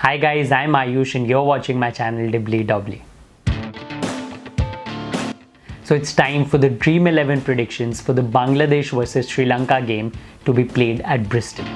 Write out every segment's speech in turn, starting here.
Hi guys, I'm Ayush and you're watching my channel Dream11. So it's time for the Dream11 predictions for the Bangladesh versus Sri Lanka game to be played at Bristol.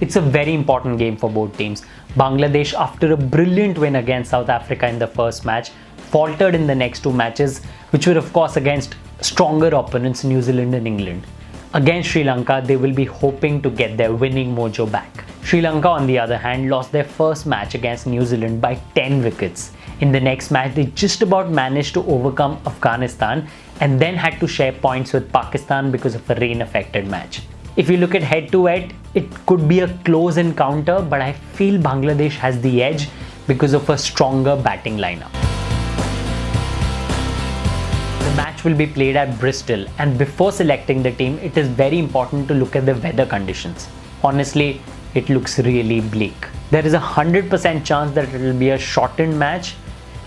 It's a very important game for both teams. Bangladesh, after a brilliant win against South Africa in the first match, faltered in the next two matches, which were of course against stronger opponents New Zealand and England. Against Sri Lanka, they will be hoping to get their winning mojo back. Sri Lanka, on the other hand, lost their first match against New Zealand by 10 wickets. In the next match, they just about managed to overcome Afghanistan and then had to share points with Pakistan because of a rain-affected match. If you look at head-to-head, it could be a close encounter, but I feel Bangladesh has the edge because of a stronger batting lineup. The match will be played at Bristol, and before selecting the team, it is very important to look at the weather conditions. Honestly, it looks really bleak. There is a 100% chance that it will be a shortened match,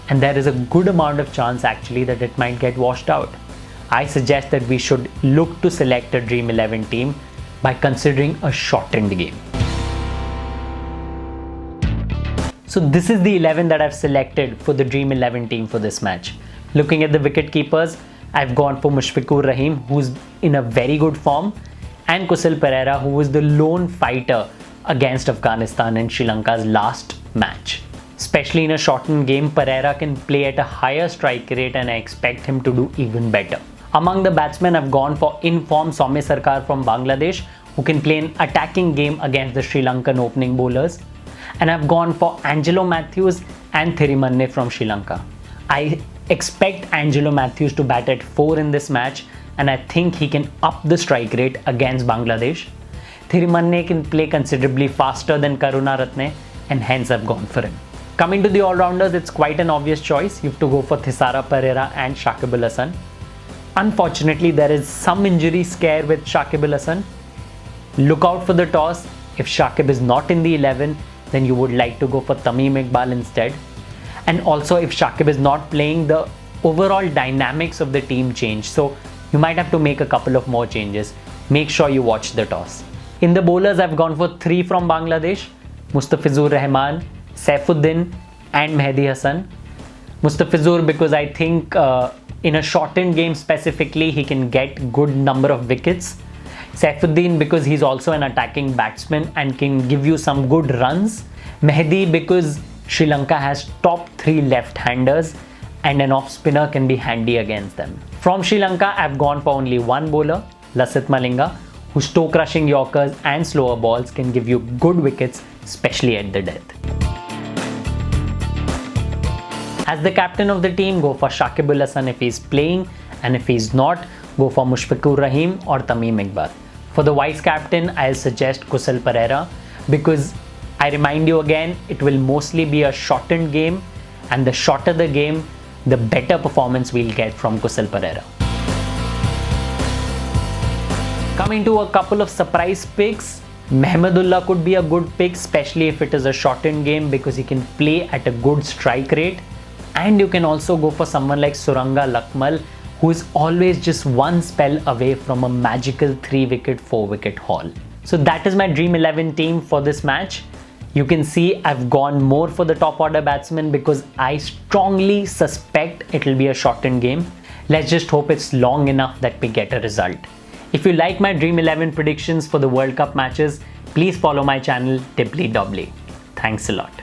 and there is a good amount of chance actually that it might get washed out. I suggest that we should look to select a Dream11 team by considering a shortened game. So this is the 11 that I've selected for the Dream11 team for this match. Looking at the wicket keepers, I've gone for Mushfiqur Rahim, who's in a very good form, and Kusal Perera, who was the lone fighter against Afghanistan in Sri Lanka's last match. Especially in a shortened game, Perera can play at a higher strike rate and I expect him to do even better. Among the batsmen, I've gone for in-form Soumya Sarkar from Bangladesh, who can play an attacking game against the Sri Lankan opening bowlers. And I've gone for Angelo Matthews and Thirimanne from Sri Lanka. I expect Angelo Matthews to bat at 4 in this match, and I think he can up the strike rate against Bangladesh. Thirimanne can play considerably faster than Karunaratne, and hence I've gone for him. Coming to the all-rounders, it's quite an obvious choice. You have to go for Thisara Perera and Shakib Al Hasan. Unfortunately, there is some injury scare with Shakib Al Hasan. Look out for the toss. If Shakib is not in the 11, then you would like to go for Tamim Iqbal instead. And also, if Shakib is not playing, the overall dynamics of the team change. So you might have to make a couple of more changes. Make sure you watch the toss. In the bowlers, I've gone for 3 from Bangladesh: Mustafizur Rahman, Saifuddin and Mehdi Hasan. Mustafizur because I think in a shortened game specifically, he can get good number of wickets. Saifuddin because he's also an attacking batsman and can give you some good runs. Mehdi because Sri Lanka has top 3 left-handers and an off-spinner can be handy against them. From Sri Lanka, I've gone for only one bowler, Lasith Malinga, whose toe-crushing yorkers and slower balls can give you good wickets, especially at the death. As the captain of the team, go for Shakib Al Hasan if he's playing, and if he's not, go for Mushfiqur Rahim or Tamim Iqbal. For the vice captain, I'll suggest Kusal Perera because I remind you again, it will mostly be a shortened game, and the shorter the game, the better performance we'll get from Kusal Perera. Coming to a couple of surprise picks, Mahmudullah could be a good pick, especially if it is a shortened game because he can play at a good strike rate. And you can also go for someone like Suranga Lakmal, who is always just one spell away from a magical 3-wicket, 4-wicket haul. So that is my Dream11 team for this match. You can see I've gone more for the top order batsmen because I strongly suspect it will be a shortened game. Let's just hope it's long enough that we get a result. If you like my Dream11 predictions for the World Cup matches, please follow my channel Dream11. Thanks a lot.